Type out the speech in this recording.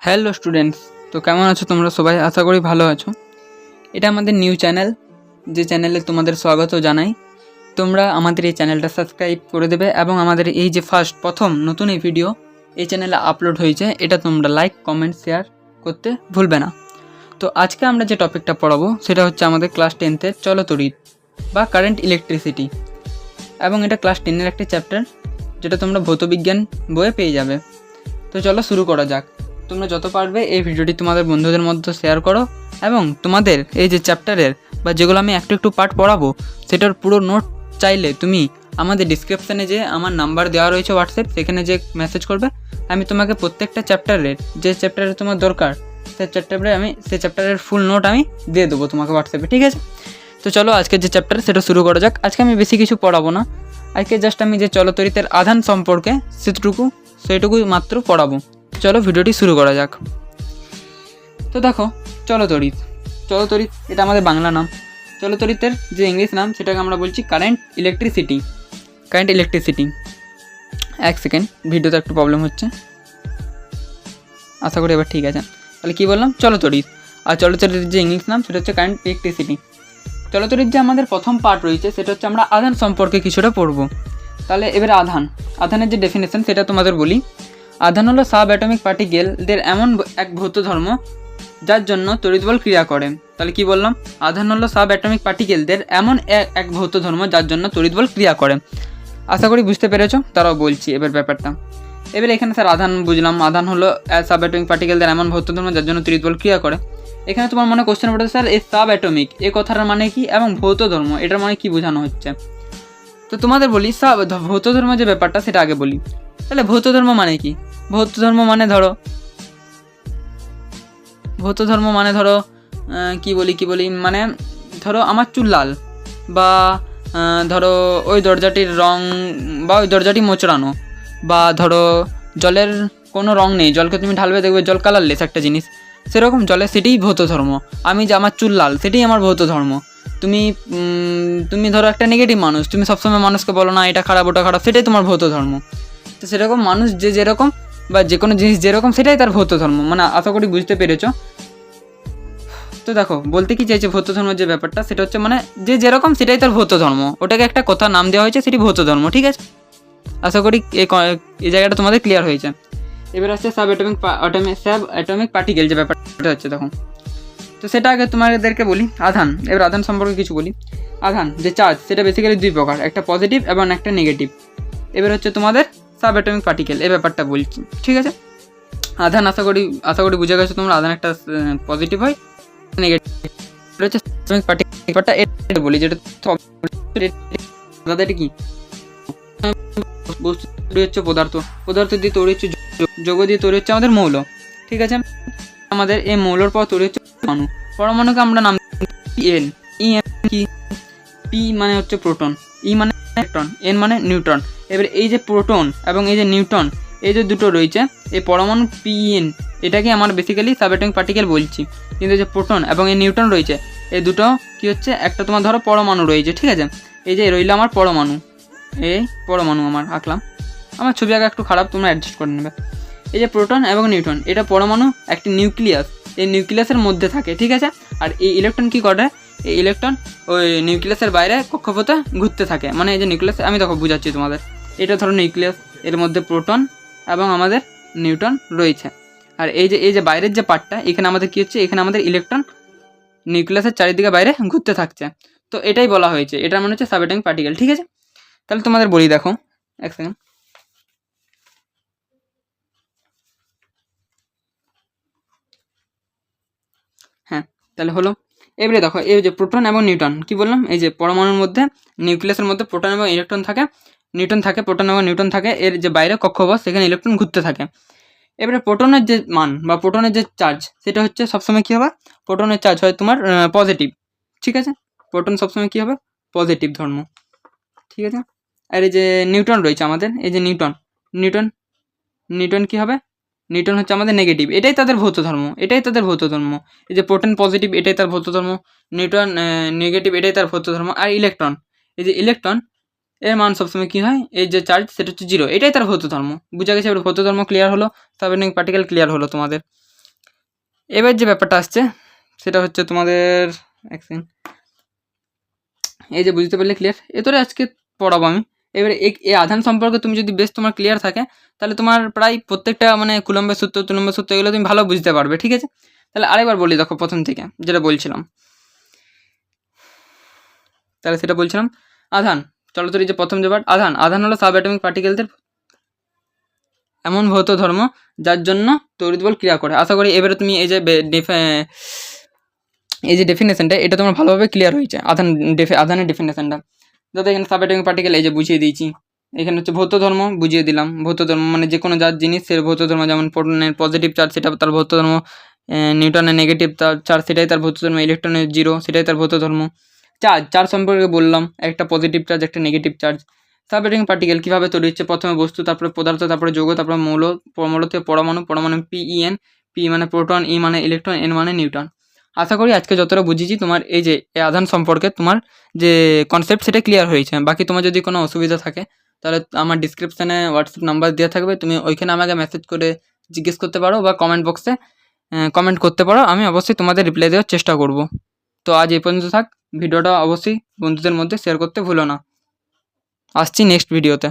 Hello students, তো কেমন আছো তোমরা সবাই? আশা করি ভালো আছো। এটা আমাদের নিউ চ্যানেল, যে চ্যানেলে তোমাদের স্বাগত জানাই। তোমরা আমাদের এই চ্যানেলটা সাবস্ক্রাইব করে দেবে এবং আমাদের এই যে প্রথম নতুন এই ভিডিও এই চ্যানেলে আপলোড হয়েছে, এটা তোমরা লাইক, কমেন্ট, শেয়ার করতে ভুলবে না। তো আজকে আমরা যে টপিকটা পড়াবো সেটা হচ্ছে আমাদের ক্লাস 10-এর চলতড়িৎ বা কারেন্ট ইলেকট্রিসিটি, এবং এটা ক্লাস 10-এর একটা চ্যাপ্টার যেটা তোমরা ভৌতবিজ্ঞান বইয়ে পেয়ে যাবে। তো চলো শুরু করা যাক। তোমরা যত পারবে এই ভিডিওটি তোমাদের বন্ধুদের মধ্যে শেয়ার করো, এবং তোমাদের এই যে চ্যাপ্টারের বা যেগুলো আমি একটু একটু পার্ট পড়াবো সেটার পুরো নোট চাইলে তুমি আমাদের ডিসক্রিপশানে যে আমার নাম্বার দেওয়া রয়েছে হোয়াটসঅ্যাপ, সেখানে যে মেসেজ করবে, আমি তোমাকে প্রত্যেকটা চ্যাপ্টারের যে চ্যাপ্টারে তোমার দরকার সেই চ্যাপ্টারের ফুল নোট আমি দিয়ে দেবো তোমাকে হোয়াটসঅ্যাপে, ঠিক আছে? তো চলো আজকের যে চ্যাপ্টার সেটা শুরু করা যাক। আজকে আমি বেশি কিছু পড়াবো না, আজকে জাস্ট আমি যে চলতড়িতের আধান সম্পর্কে সেইটুকুই মাত্র পড়াবো। চলো ভিডিওটি শুরু করা যাক। তো দেখো, চলতড়িৎ এটা আমাদের বাংলা নাম। চলতড়িতের যে ইংলিশ নাম সেটাকে আমরা বলছি কারেন্ট ইলেকট্রিসিটি। এক সেকেন্ড, ভিডিওতে একটু প্রবলেম হচ্ছে, আশা করি এবার ঠিক আছে। তাহলে কী বললাম? চলতড়িৎ। আর চলতড়িতের যে ইংলিশ নাম সেটা হচ্ছে কারেন্ট ইলেকট্রিসিটি। চলতড়িৎ যে আমাদের প্রথম পার্ট রয়েছে সেটা হচ্ছে আমরা আধান সম্পর্কে কিছুটা পড়বো। তাহলে এবারে আধানের যে ডেফিনেশন সেটা তোমাদের বলি। আধান হলো সাব অ্যাটমিক পার্টিকেলদের এমন এক ভৌত ধর্ম যার জন্য তড়িৎবল ক্রিয়া করে। তাহলে কি বললাম? আধান হলো সাব অ্যাটমিক পার্টিকেলদের এমন এক ভৌত ধর্ম যার জন্য তড়িৎবল ক্রিয়া করে। আশা করি বুঝতে পেরেছো। তারাও বলছি এবার ব্যাপারটা। এবার এখানে স্যার আধান বুঝলাম, আধান হলো সাব অ্যাটমিক পার্টিকেলদের এমন ভৌত ধর্ম যার জন্য তড়িৎবল ক্রিয়া করে। এখানে তোমার মনে কোশ্চেন পড়েছে, স্যার এই সাব অ্যাটমিক এই কথাটার মানে কি এবং ভৌত ধর্ম এটার মানে কি বোঝানো হচ্ছে? তো তোমাদের বলি, ভৌত ধর্ম যে ব্যাপারটা সেটা আগে বলি। তাহলে ভৌত ধর্ম মানে কি? ভৌত ধর্ম মানে ধরো কি বলি মানে ধরো আমার চুল লাল, বা ধরো ওই দরজাটির রং বা ওই দরজাটি মোচড়ানো, বা ধরো জলের কোনো রং নেই, জলকে তুমি ঢালবে দেখবে জল কালারলেস একটা জিনিস, সেরকম জলের সেটাই ভৌত ধর্ম। আমি যে আমার চুল লাল সেটাই আমার ভৌত ধর্ম। তুমি ধরো একটা নেগেটিভ মানুষ, তুমি সবসময় মানুষকে বলো না এটা খারাপ ওটা খারাপ, সেটাই তোমার ভৌত ধর্ম। তো সেরকম মানুষ যে যেরকম বা যে কোনো জিনিস যেরকম সেটাই তার ভৌত ধর্ম, মানে আশা করি বুঝতে পেরেছো। তো দেখো বলতে কি চাইছে, ভৌত ধর্মের যে ব্যাপারটা সেটা হচ্ছে মানে যে যেরকম সেটাই তার ভৌত ধর্ম, ওটাকে একটা কথা নাম দেওয়া হয়েছে, সেটি ভৌত ধর্ম, ঠিক আছে? আশা করি এই জায়গাটা তোমাদের ক্লিয়ার হয়েছে। এবার হচ্ছে সাব অ্যাটমিক পার্টিকেল যে ব্যাপারটা হচ্ছে তখন, তো সেটা আগে তোমাদেরকে বলি। এবার আধান সম্পর্কে কিছু বলি। আধান যে চার্জ সেটা বেসিক্যালি দুই প্রকার, একটা পজিটিভ এবং একটা নেগেটিভ। এবার হচ্ছে তোমাদের সাব অ্যাটমিক পার্টিকেল এই ব্যাপারটা বলছি, ঠিক আছে? আধান আশা করি বুঝে গেছো তোমরা। আধান একটা পজিটিভ হয়, নেগেটিভ হচ্ছে অ্যাটমিক পার্টিকেলটা এটা বলি, যেটা কি বস্তু তৈরি হচ্ছে পদার্থ দিয়ে তৈরি হচ্ছে যৌগ দিয়ে তৈরি হচ্ছে আমাদের মৌল, ঠিক আছে? আমাদের এই মৌলর পর তৈরি হচ্ছে পরমাণুকে আমরা নাম এন। কি? পি মানে হচ্ছে প্রোটন, ই মানে ইলেকট্রন, এন মানে নিউট্রন। এবার এই যে প্রোটন এবং এই যে নিউট্রন, এই যে দুটো রয়েছে, এই পরমাণু পিএন এটাকে আমরা বেসিক্যালি সাব অ্যাটমিক পার্টিকেল বলছি। কিন্তু যে প্রোটন এবং এই নিউট্রন রয়েছে, এই দুটো কি হচ্ছে, একটা তোমার ধরো পরমাণু রয়েছে, ঠিক আছে? এই যে রইল আমার পরমাণু, এই পরমাণু আমার আঁকলাম, আমার ছবি আঁকা একটু খারাপ, তোমরা অ্যাডজাস্ট করে নেবে। এই যে প্রোটন এবং নিউট্রন, এটা পরমাণু, একটি নিউক্লিয়াস, এই নিউক্লিয়াসের মধ্যে থাকে, ঠিক আছে? আর এই ইলেকট্রন কি করে, এই ইলেকট্রন ওই নিউক্লিয়াসের বাইরে কক্ষপথে ঘুরতে থাকে। মানে এই যে নিউক্লিয়াস, আমি দেখো বুঝাচ্ছি তোমাদের, এটা ধরো নিউক্লিয়াস, এর মধ্যে প্রোটন এবং আমাদের নিউট্রন রয়েছে। আর এই যে বাইরের যে পার্টটা, এখানে আমাদের কী হচ্ছে, এখানে আমাদের ইলেকট্রন নিউক্লিয়াসের চারিদিকে বাইরে ঘুরতে থাকছে। তো এটাই বলা হয়েছে, এটার মানে হচ্ছে সাব অ্যাটমিক পার্টিকেল, ঠিক আছে? তাহলে তোমাদের বলি, দেখো এক সেকেন্ড, হ্যাঁ তাহলে হলো। এবারে দেখো এই যে প্রোটন এবং নিউট্রন, কি বললাম, এই যে পরমাণুর মধ্যে নিউক্লিয়াসের মধ্যে প্রোটন এবং ইলেকট্রন থাকে, প্রোটন এবং নিউট্রন থাকে, এর যে বাইরে কক্ষপথ সেখানে ইলেকট্রন ঘুরতে থাকে। এবারে প্রোটনের যে মান বা প্রোটনের যে চার্জ সেটা হচ্ছে সবসময় কী হবে, প্রোটনের চার্জ হয় তোমার পজিটিভ, ঠিক আছে? প্রোটন সবসময় কী হবে, পজিটিভ ধর্ম, ঠিক আছে? আর এই যে নিউট্রন রয়েছে আমাদের, এই যে নিউট্রন কী হবে, নিউট্রন হচ্ছে আমাদের নেগেটিভ, এটাই তাদের ভৌত ধর্ম। এই যে প্রোটন পজিটিভ, এটাই তার ভৌত ধর্ম, নিউট্রন নেগেটিভ, এটাই তার ভৌত ধর্ম। আর ইলেকট্রন, এই যে ইলেকট্রন এর মান সবসময় কী হয়, এই যে চার্জ সেটা হচ্ছে 0, এটাই তার ভৌত ধর্ম। বুঝা গেছে? এবার ভৌত ধর্ম ক্লিয়ার হলো, সাব অ্যাটমিক পার্টিকেল ক্লিয়ার হলো তোমাদের। এবার যে ব্যাপারটা আসছে সেটা হচ্ছে তোমাদের এক সেকেন্ড, এই যে বুঝতে পারলে ক্লিয়ার, এতরে আজকে পড়াবো আমি। এবারে এই আধান সম্পর্কে তুমি যদি বেশ তোমার ক্লিয়ার থাকে তাহলে তোমার প্রায় প্রত্যেকটা মানে কুলম্বের সূত্র তুলম্বের সূত্র এগুলো তুমি ভালো বুঝতে পারবে, ঠিক আছে। তাহলে আরেকবার বলি, দেখো প্রথম থেকে যেটা বলছিলাম, তাহলে সেটা বলছিলাম আধান। চলো তোর এই যে প্রথম যে আধান, আধান হলো সাব অ্যাটমিক পার্টিকেলদের এমন ভৌত ধর্ম যার জন্য তড়িৎ বল ক্রিয়া করে। আশা করি এবারে তুমি এই যে এই যে ডেফিনেশনটা এটা তোমার ভালোভাবে ক্লিয়ার হয়েছে, আধানের ডেফিনেশনটা। যাতে এখানে সাব অ্যাটমিক পার্টিকেল এই যে বুঝিয়ে দিয়েছি, এখানে হচ্ছে ভৌত ধর্ম বুঝিয়ে দিলাম। ভৌত ধর্ম মানে যে কোনো যার জিনিস সে ভৌত ধর্ম, যেমন প্রোটনের পজিটিভ চার্জ সেটা তার ভৌত ধর্ম, নিউটনের নেগেটিভ চার্জ সেটাই তার ভৌত ধর্ম, ইলেকট্রনের জিরো সেটাই তার ভৌত ধর্ম। চার্জ সম্পর্কে বললাম, একটা পজিটিভ চার্জ একটা negative charge. Sub atomic particle কীভাবে তৈরি হচ্ছে, প্রথমে বস্তু, তারপরে পদার্থ, তারপরে যৌগ, তারপরে মৌল থেকে পরমাণু, পরমাণু PEN, পি মানে প্রোটন, ই মানে ইলেকট্রন, এন মানে নিউটন। আশা করি আজকে যতটা বুঝিয়েছি তোমার এই যে আধান সম্পর্কে তোমার যে কনসেপ্ট সেটা ক্লিয়ার হয়েছে। বাকি তোমার যদি কোনো অসুবিধা থাকে তাহলে আমার ডিসক্রিপশানে হোয়াটসঅ্যাপ নাম্বার দেওয়া থাকবে, তুমি ওইখানে আমাকে মেসেজ করে জিজ্ঞেস করতে পারো বা কমেন্ট বক্সে কমেন্ট করতে পারো, আমি অবশ্যই তোমাদের রিপ্লাই দেওয়ার চেষ্টা করব। তো আজ এই পর্যন্ত থাক, ভিডিওটা অবশ্যই বন্ধুদের মধ্যে শেয়ার করতে ভুলো না। আসছি নেক্সট ভিডিওতে।